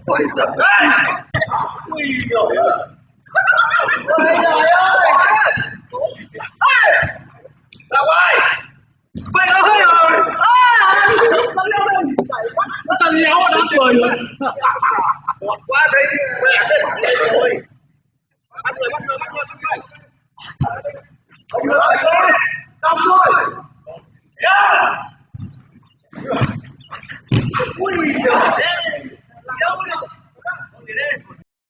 Ôi giời ơi! Ui giời ơi! Ôi giời ơi! Đâu ơi! Vậy là hơi rồi! Nó chân léo nó cười rồi! Ngọt quá thấy mẹ cái mặt lên rồi! Bắt người! Xong rồi! Xong rồi! Yeah! Ui giời!